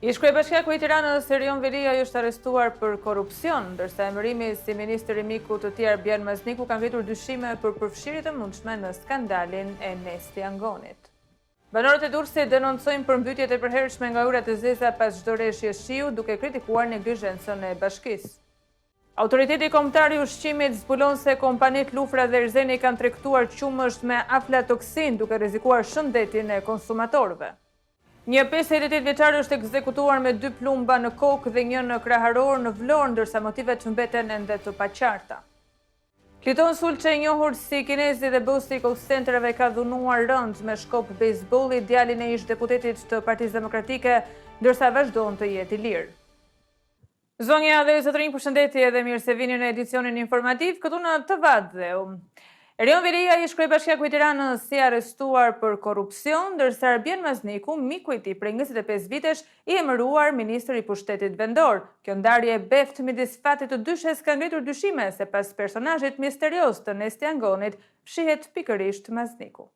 Ish kryebashkiaku i Tiranës Erion Velia është arrestuar për korrupsion, ndërsa emërimi si ministër i miku të tij Arbian Mazniku ka ngritur dyshime për përfshirje të mundshme në skandalin e Nesti Angonit. Banorët e Durrësit denoncojnë përmbytjet e përhershme nga ujërat e zeza pas çdo rreshje shiu, duke kritikuar neglizhencën e bashkisë. Autoriteti kombëtar i ushqimit zbulon se kompanitë Lufra dhe Erzeni kanë tregtuar qumësht me aflatoksin, duke rrezikuar shëndetin e konsumatorëve. Një 58 vjeçar është ekzekutuar me 2 plumba në kokë dhe 1 në kraharor në Vlorë, ndërsa motivet mbeten ende të paqarta. Kliton Sulçe, i njohur si kinezi dhe bosi i call centerave, ka dhunuar rënd me shkop bejsbolli djalin e ish deputetit të Partisë Demokratike, ndërsa vazhdon të jetë i lirë. Zonja dhe zotërinj, përshëndetje dhe mirë se vini në edicionin informativ, këtu në TV dhe Erion Velia, ish kryebashkiaku i Tiranës, si arrestuar për korrupsion, ndërsa Arbian Mazniku, miku i tij prej 25 vitesh, i emëruar ministër i pushtetit vendor. Kjo ndarje beft midis fatit të dyshes ka ngritur dyshime se pas personazhit misterios të Nesti Angonit fshihet pikërisht Mazniku.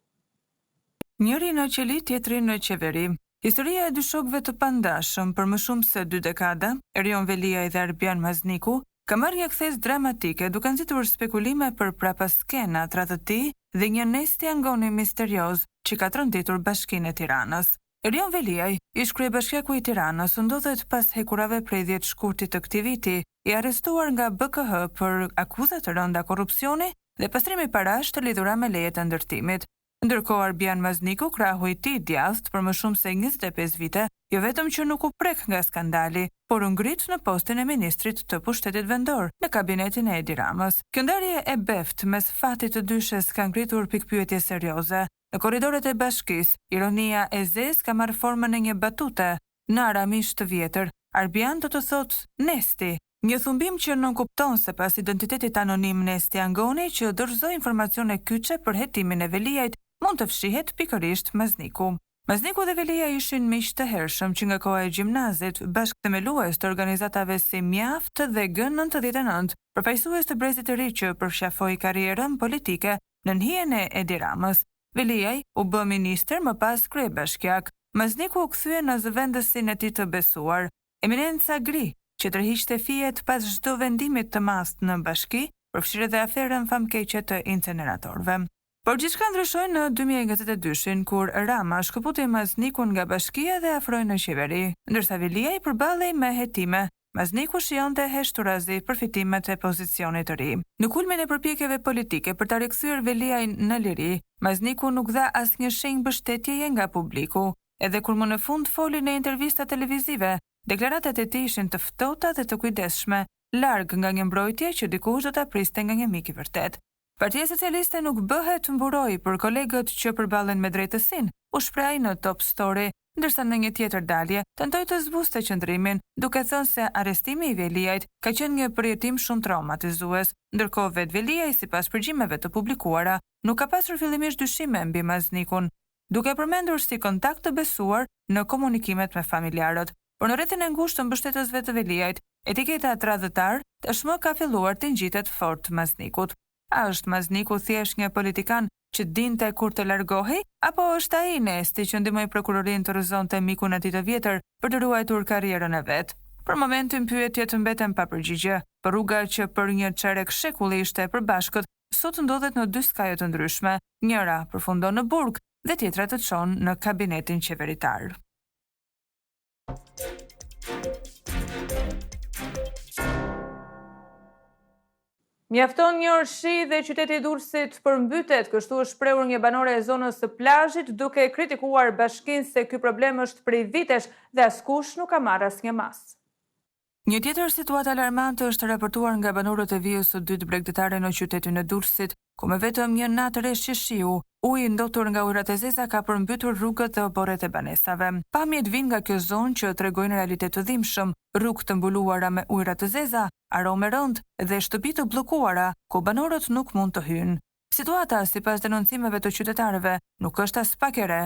Njëri në qeli, tjetri në qeveri. Historia e dy shokëve të pandashëm për më shumë se 2 dekada, Erion Velia dhe Arbian Mazniku, ka marrë një kthes dramatike duke nxitur spekulime për prapaskena tradhti dhe një Nesti Angoni misterioz që ka tronditur Bashkinë e Tiranës. Erion Velia, ish kryebashkiaku i Tiranës, ndodhet pas hekurave prej 10 shkurtit të këtij viti, i arrestuar nga BKH për akuza të rënda korrupsioni dhe pastrimi parash të lidhura me lejet e ndërtimit. Ndërkohë Arbian Mazniku, krahu i tij djathtë për më shumë se 25 vite, jo vetëm që nuk u prek nga skandali, por u ngrit në postin e ministrit të pushtetit vendor në kabinetin e Edi Ramës. Kjo ndarje e beft mes fatit të dyshes ka ngritur pikpyetje serioze. Në korridoret e bashkisë, ironia e zezë ka marrë formën e një batute. Në aramisht të vjetër, Arbian do të thotë Nesti, një thumbim që nuk kupton se pas identitetit anonim Nesti Angoni që dorëzoi informacione kyçe për hetimin e Veliajt, mund të fshihet pikërisht Mazniku. Mazniku dhe Velia ishin miq të hershëm që nga koha e gjimnazit, bashkëthemelues të organizatave si Mjaft dhe G99, përfaqësues të brezit të ri që përfshafoi karrierën politike në hijen e Edi Ramës. Velia u bë ministër, më pas kryebashkiak. Mazniku u kthye në zëvendësin e tij të besuar, Eminenca Gri, që tërhiqte fijet pas çdo vendimit të mast në bashki, përfshirë dhe aferën famkeqe të inceneratorëve. Por gjithçka ndryshoi në 2022-shin, kur Rama shkëputi Maznikun nga bashkia dhe afroi në qeveri, ndërsa Velia i përballej me hetime. Mazniku shionte heshturazi përfitimet e pozicionit të ri. Në kulmin e përpjekjeve politike për ta rikthyer Veliajin në liri, Mazniku nuk dha asnjë shenjë mbështetjeje nga publiku. Edhe kur më në fund foli në intervista televizive, deklaratat e tij ishin të ftohta dhe të kujdesshme, larg nga një mbrojtje që dikush do ta priste nga një mik i vërtet. Partia Socialiste nuk bëhet mburoj për kolegët që përballen me drejtësinë, u shpreh në Top Story, ndërsa në një tjetër dalje tentoi të zbuste qëndrimin, duke thënë se arrestimi i Veliajt ka qenë një përjetim shumë traumatizues, ndërkohë vetë Veliaj, sipas përgjimeve të publikuara, nuk ka pasur fillimisht dyshime mbi Maznikun, duke përmendur si kontakt të besuar në komunikimet me familjarët, por në rrethin e ngushtë të mbështetësve të Veliajt, etiketa tradhtar tashmë ka filluar të ngjitet fort Maznikut. A është Mazniku thjesht një politikan që dinte kur të largohej, apo është ai Nesti që ndihmoi prokurorinë të rrëzonte mikun e tij të vjetër për të ruajtur karrierën e vet? Për momentin pyetjet mbeten pa përgjigje, por rruga që për një çerek shekulli ishte e përbashkët, sot ndodhet në 2 skaje të ndryshme. Njëra përfundon në burg dhe tjetra të çon në kabinetin qeveritar. Mjafton një orë shi dhe qyteti i Durrësit përmbytet, kështu është shprehur një banore e zonës së plazhit, duke kritikuar bashkinë se ky problem është prej vitesh dhe askush nuk ka marrë asnjë mas. Një tjetër situatë alarmante është raportuar nga banorët e vijës së dytë bregdetare në qytetin e Durrësit, ku me vetëm një natë rreshje shiu, uji ndotur nga ujërat e zeza ka përmbytur rrugët dhe oborret e banesave. Pamjet vijnë nga kjo zonë që tregojnë realitet të dhimbshëm, rrugë të mbuluara me ujëra të zeza, arome rënd dhe shtëpi të bllokuara, ku banorët nuk mund të hyjnë. Situata, sipas denoncimeve të qytetarëve, nuk është as pak e re.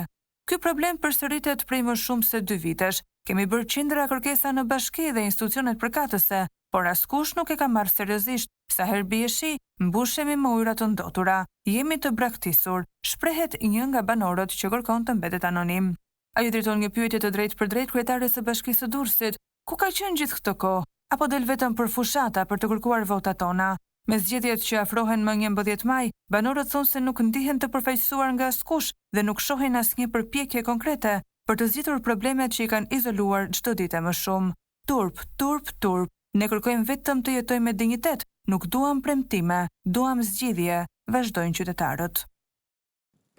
Ky problem përsëritet prej më shumë se 2 vitesh. Kemi bërë qindra kërkesa në bashki dhe institucionet përkatëse, por askush nuk e ka marrë seriozisht. Sa herë bie shi, mbushemi me ujëra të ndotura. Jemi të braktisur, shprehet një nga banorët që kërkon të mbetet anonim. Ai drejton një pyetje të drejtë për drejtë kryetares së Bashkisë së Durrësit, ku ka qenë gjithë këtë kohë, apo del vetëm për fushata për të kërkuar votat tona. Me zgjedhjet që afrohen më 11 maj, banorët thonë se nuk ndihen të përfaqësuar nga askush dhe nuk shohin asnjë përpjekje konkrete për të zgjidhur problemet që i kanë izoluar çdo ditë më shumë. Turp, turp, turp. Ne kërkojmë vetëm të jetojmë me dinjitet, nuk duam premtime, duam zgjidhje, vazhdojnë qytetarët.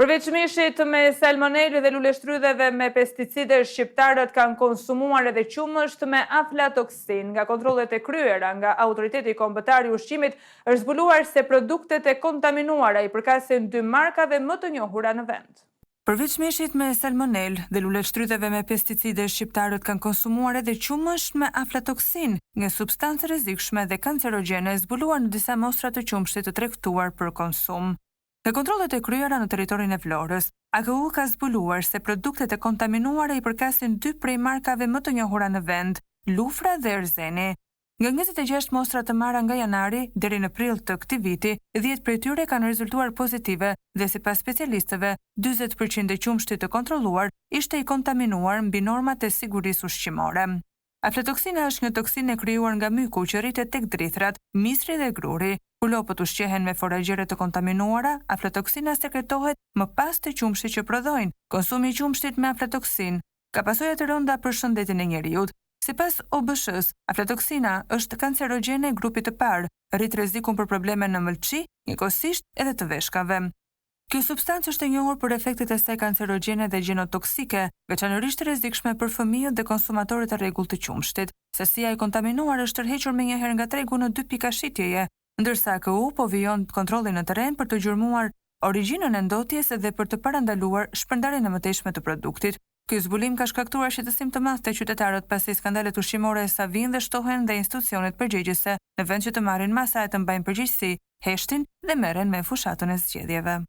Përveç mishit me salmonelë dhe luleshtrydheve me pesticide, shqiptarët kanë konsumuar edhe qumësht me aflatoksin. Nga kontrollet e kryera nga Autoriteti Kombëtar i Ushqimit është zbuluar se produktet e kontaminuara i përkasin 2 markave më të njohura në vend. Përveç mishit me salmonelë dhe luleshtrydheve me pesticide, shqiptarët kanë konsumuar edhe qumësht me aflatoksin, një substancë rrezikshme dhe kancerogjene zbuluar në disa mostra të qumshtit të tregtuar për konsum. Në kontrollet e kryera në territorin e Vlorës, AKU ka zbuluar se produktet e kontaminuara i përkasin 2 prej markave më të njohura në vend, Lufra dhe Erzeni. Nga 26 mostra të marra nga janari deri në prill të këtij viti, 10 prej tyre kanë rezultuar pozitive dhe sipas specialistëve, 40% e qumshtit të kontrolluar ishte i kontaminuar mbi normat e sigurisë ushqimore. Aflatoksina është një toksinë e krijuar nga myku që rritet tek drithrat, misri dhe gruri. Kur lopët ushqehen me foragjiere të kontaminuara, aflatoksina sekretohet më pas të qumshtit që prodhojnë. Konsumi i qumshtit me aflatoksin ka pasoja të rënda për shëndetin e njerëzit. Sipas OBSH-s, aflatoksina është kancerogjene grupit të parë, rrit rrezikun për probleme në ëmbëlsi, njëkohësisht edhe të veshkave. Kjo substancë është e njohur për efektet e saj kancerogjene dhe gjenotoksike, veçanërisht rrezikshme për fëmijët dhe konsumatorët e rregullt të qumshtit. Sasia e kontaminuar është tërhequr menjëherë nga tregu në 2 pika shitjeje, ndërsa AKU po vijon kontrollin në terren për të gjurmuar origjinën e ndotjes dhe për të parandaluar shpërndarjen e mëtejshme të produktit. Ky zbulim ka shkaktuar shqetësim të madh te qytetarët pasi skandalet ushqimore sa vijnë dhe shtohen dhe institucionet përgjegjëse në vend që të marrin masa e të mbajnë përgjegjësi, heshtin dhe merren me fushatën e zgjedhjeve.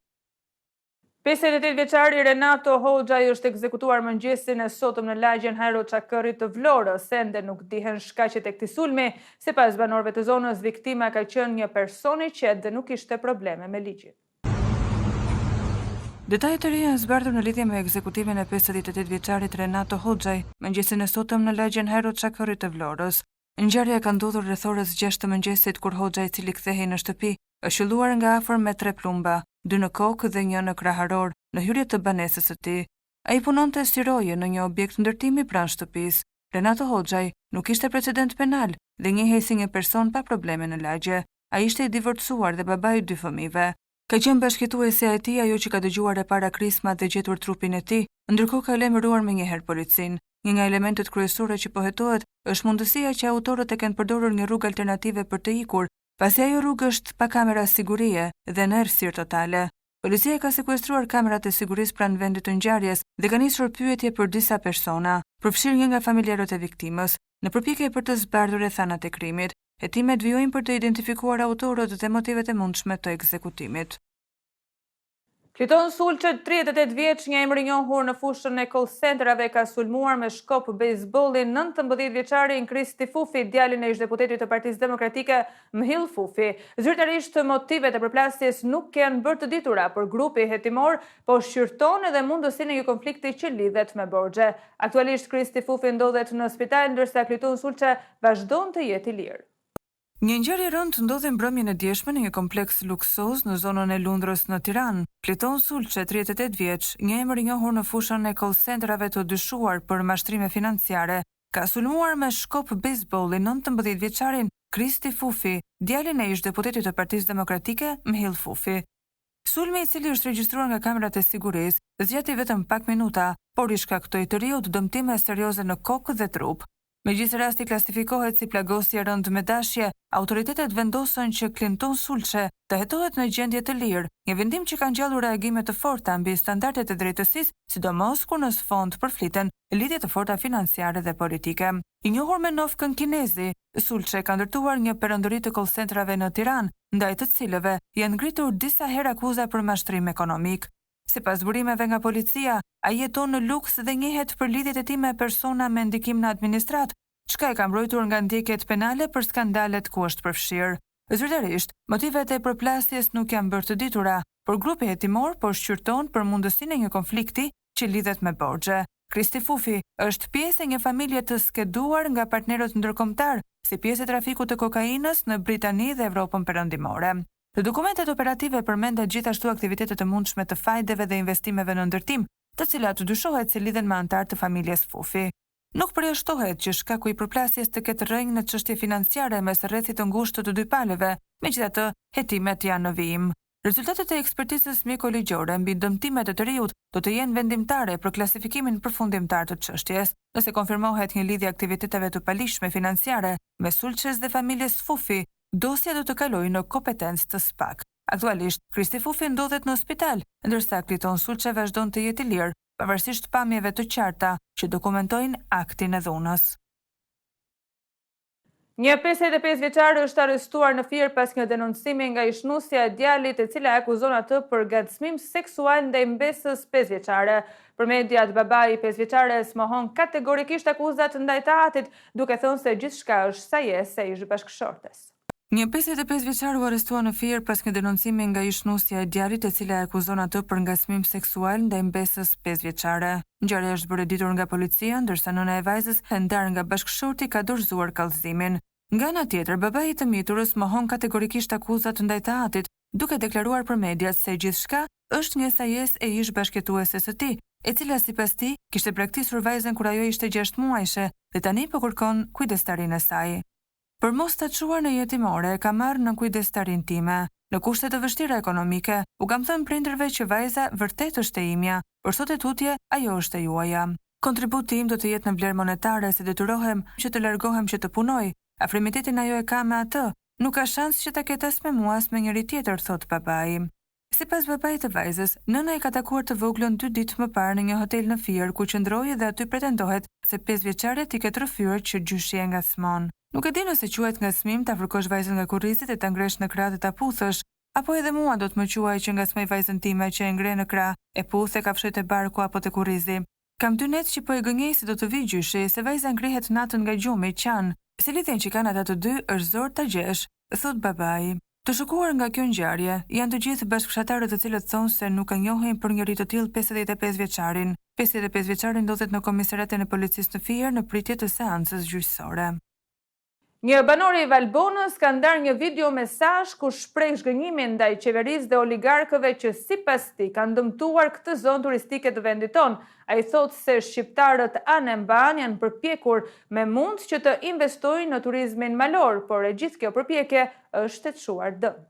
58 vjeçari Renato Hoxhaj është ekzekutuar mëngjesin e sotëm në lagjen Hajro Çakëri të Vlorës, ende nuk dihen shkaqet e këtij sulmi. Sipas banorëve të zonës, viktima ka qenë një person i qetë dhe nuk kishte probleme me ligjin. Detajet e reja zbardhur në lidhje me ekzekutimin e 58 vjeçarit Renato Hoxhaj mëngjesin e sotëm në lagjen Hajro Çakëri të Vlorës. Ngjarja ka ndodhur rreth orës 6 të mëngjesit kur Hoxhaj, i cili kthehej në shtëpi, është shëlluar nga afër me 3 plumba, 2 në kokë dhe 1 në kraharor, në hyrje të banesës së tij. Ai punonte si roje në një objekt ndërtimi pranë shtëpisë. Renato Hoxhaj nuk kishte precedent penal dhe njihej si një person pa probleme në lagje. Ai ishte i divorcuar dhe babai i 2 fëmijëve. Ka qenë bashkëjetuesja e tij ajo që ka dëgjuar e para krismat dhe gjetur trupin e tij, ndërkohë ka lajmëruar menjëherë policin. Një nga elementet kryesore që po hetohet është mundësia që autorët e kenë përdorur një rrugë alternative për të ikur, pasi ajo rrugë është pa kamera sigurie dhe në errësirë totale. Policia ka sekuestruar kamerat e sigurisë pranë vendit të ngjarjes dhe ka nisur pyetje për disa persona, përfshirë një nga familjarët e viktimës, në përpjekje për të zbardhur rrethanat e krimit. Hetimet vijojnë për të identifikuar autorët dhe motivet e mundshme të ekzekutimit. Kliton Sulçe, 38 vjeç, një emër i njohur në fushën e call centerave, ka sulmuar me shkop bejsbolli 19 vjeçarin Kristi Fufi, djalin e ish-deputetit të Partisë Demokratike Mhill Fufi. Zyrtarisht motivet e përplasjes nuk janë bërë të ditura, por grupi hetimor po shqyrton edhe mundësinë e një konflikti që lidhet me borxhe. Aktualisht Kristi Fufi ndodhet në spital, ndërsa Kliton Sulçe vazhdon të jetë i lirë. Një ngjarje e rëndë ndodhi mbrëmjen e djeshme në një kompleks luksoz në zonën e Lundrës në Tiranë. Kliton Sulçe, 38 vjeç, një emër i njohur në fushën e call centerave të dyshuar për mashtrime financiare, ka sulmuar me shkop bejsbolli 19 vjeçarin Kristi Fufi, djalin e ish-deputetit të Partisë Demokratike Mhill Fufi. Sulmi, i cili është regjistruar nga kamerat e sigurisë, zgjati vetëm pak minuta, por i shkaktoi të riut dëmtime serioze në kokë dhe trup. Megjithëse rasti klasifikohet si plagosje e rëndë me dashje, autoritetet vendosën që Kliton Sulçe të hetohet në gjendje të lirë, një vendim që ka ngjallur reagime të forta mbi standardet e drejtësisë, sidomos kur në sfond përfliten lidhje të forta financiare dhe politike. I njohur me Novkën Kinezi, Sulçe ka ndërtuar një perëndori të call centerave në Tiranë, ndaj të cilëve janë ngritur disa herë akuza për mashtrim ekonomik. Sipas burimeve nga policia, ai jeton në luks dhe njihet për lidhjet e tij me persona me ndikim në administrat, çka e ka mbrojtur nga ndjekjet penale për skandalet ku është përfshirë. Zyrtarisht, motivet e përplasjes nuk janë bërë të ditura, por grupi hetimor po shqyrton për mundësinë e një konflikti që lidhet me borxhe. Kristi Fufi është pjesë e një familje të skeduar nga partnerët ndërkombëtar si pjesë e trafikut të kokainës në Britani dhe Evropën perëndimore. Në dokumentet operative përmendet gjithashtu aktivitetet të mundshme të fajdeve dhe investimeve në ndërtim, të cilat dyshohet se lidhen me anëtar të familjes Fufi. Nuk përjashtohet që shkaku i përplasjes të ketë rrënjë në çështje financiare mes rrethit të ngushtë të dy palëve, megjithatë hetimet janë në vijim. Rezultatet e ekspertizës mjekoligjore mbi dëmtimet e të riut do të jenë vendimtare për klasifikimin përfundimtar të çështjes. Nëse konfirmohet një lidhje aktiviteteve të palishme financiare me sulçes dhe familjes Fufi, dosja do të kalojë në kompetencë të SPAK. Aktualisht, Kristi Fufi ndodhet në spital, ndërsa Kliton Sulçe vazhdon të jetë i lirë, pavarësisht pamjeve të qarta që dokumentojnë aktin e dhunës. Një 55 vjeçare është arrestuar në Fier pas një denoncimi nga ishnusja e djalit e cila akuzon atë për ngacmim seksual ndaj mbesës 5 vjeçare. Për mediat, babai i 5 vjeçares mohon kategorikisht akuzat ndaj të atit, duke thënë se gjithçka është sajese e ish bashkëshortes. Një 55 vjeçar u arrestua në Fier pas një denoncimi nga ishnusja e djalit e cila akuzon atë për ngacmim seksual ndaj mbesës 5 vjeçare. Ngjarja është bërë ditur nga policia, ndërsa nëna e vajzës e ndarë nga bashkëshorti ka dorëzuar kallëzimin. Nga ana tjetër, babai i të miturës mohon kategorikisht akuzat ndaj të atit, duke deklaruar për mediat se gjithçka është një sajesë e ish bashkëtueses së tij, e cila sipas tij kishte braktisur vajzën kur ajo ishte 6 muajshe dhe tani po kërkon kujdestarinë e saj. Për mos ta çuar në jetimore, ka marrë në kujdestarinë time. Në kushte të vështira ekonomike, u kam thënë prindërve që vajza vërtet është e imja, por sot e tutje ajo është e juaja. Kontributi im do të jetë në vlerë monetare se detyrohem që të largohem që të punoj. Afrimitetin ajo e ka me atë, nuk ka shans që ta ketë as me mua as me njëri tjetër, thot babai. Sipas babait të vajzës, nëna e ka takuar të voglën 2 ditë më parë në një hotel në Fier ku qëndroi dhe aty pretendohet se 5 vjeçaria i ketë rrëfyer që gjyshi e ngacmon. Nuk e di nëse quhet ngacmim ta fërkosh vajzën nga kurrizit e ta ngresh në krah dhe ta puthësh, apo edhe mua do të më quaj që ngacmoj vajzën time që e ngre në krah, e puth e kafshoj te barku apo te kurrizi. Kam 2 net që po e gënjej se do të vi gjyshi se vajza ngrihet natën nga gjumi qan. Si lidhjen që kanë ata të dy është zor ta gjesh, thot babai. Të shokuar nga kjo ngjarje, janë të gjithë bashkëshatarët të cilët thonë se nuk e njohin për njëri të tillë 55 vjeçarin. 55 vjeçari ndodhet në komisariatin e policisë në Fier në pritje të seancës gjyqësore. Një banor i Valbonës ka ndarë një video mesazh ku shpreh zhgënjimin ndaj qeverisë dhe oligarkëve që sipas tij kanë dëmtuar këtë zonë turistike të vendit tonë. Ai thotë se shqiptarët anë mban janë përpjekur me mund që të investojnë në turizmin malor, por e gjithë kjo përpjekje është e çuar dëm.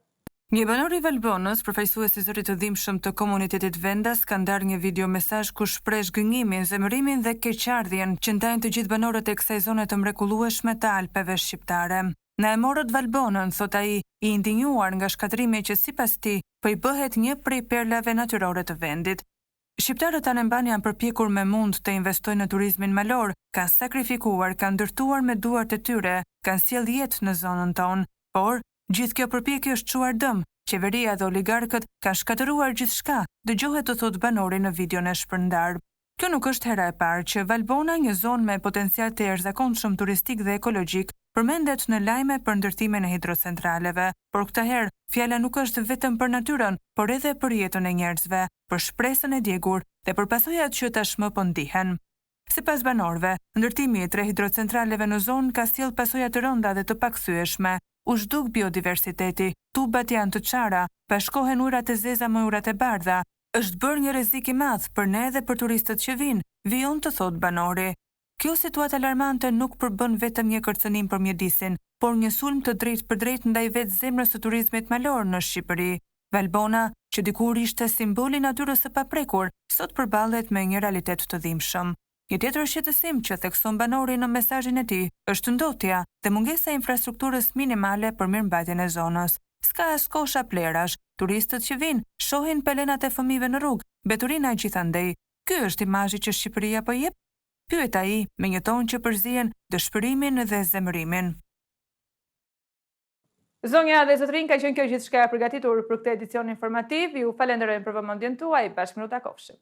Një banor i Valbonës, përfaqësues i zërit të dhimbshëm të komunitetit vendas, ka ndarë një video mesazh ku shpreh zgënjimin, zemërimin dhe keqardhjen që ndajnë të gjithë banorët e kësaj zone të mrekullueshme të Alpeve shqiptare. Na e morët Valbonën, thot ai, i indinjuar nga shkatrimi që sipas tij po i bëhet një prej perlave natyrore të vendit. Shqiptarët anë janë përpjekur me mund të investojnë në turizmin malor, kanë sakrifikuar, kanë ndërtuar me duart e tyre, kanë sjellë jetë në zonën tonë, por gjithë kjo përpjekje është çuar dëm. Qeveria dhe oligarkët kanë shkatëruar gjithçka, dëgjohet të thot banori në videon e shpërndar. Kjo nuk është hera e parë që Valbona, një zonë me potencial të jashtëzakonshëm turistik dhe ekologjik, përmendet në lajme për ndërtimin e hidrocentraleve, por këtë herë fjala nuk është vetëm për natyrën, por edhe për jetën e njerëzve, për shpresën e djegur dhe për pasojat që tashmë po ndihen. Sipas banorëve, ndërtimi i 3 hidrocentraleve në zonë ka sjellë pasoja të rënda dhe të pakthyeshme. U zhduk biodiversiteti, tubat janë të çara, bashkohen ujrat e zeza me ujrat e bardha. Është bërë një rrezik i madh për ne dhe për turistët që vinë, vijon të thot banori. Kjo situatë alarmante nuk përbën vetëm një kërcënim për mjedisin, por një sulm të drejtë për drejtë ndaj vetë zemrës së turizmit malor në Shqipëri. Valbona, që dikur ishte simboli i natyrës së paprekur, sot përballet me një realitet të dhimbshëm. Një tjetër shqetësim që thekson banori në mesazhin e tij është ndotja dhe mungesa e infrastrukturës minimale për mirëmbajtjen e zonës. S'ka as kosha plerash, turistët që vinë shohin pelenat e fëmijëve në rrugë, mbeturina gjithandej. Ky është imazhi që Shqipëria po jep? Pyet ai me një ton që përzihen dëshpërimin dhe zemërimin. Zonja dhe zotrin, ka qenë kjo gjithçka e përgatitur për këtë edicion informativ. Ju falenderojmë për vëmendjen tuaj. Bashkë më nu takofshim.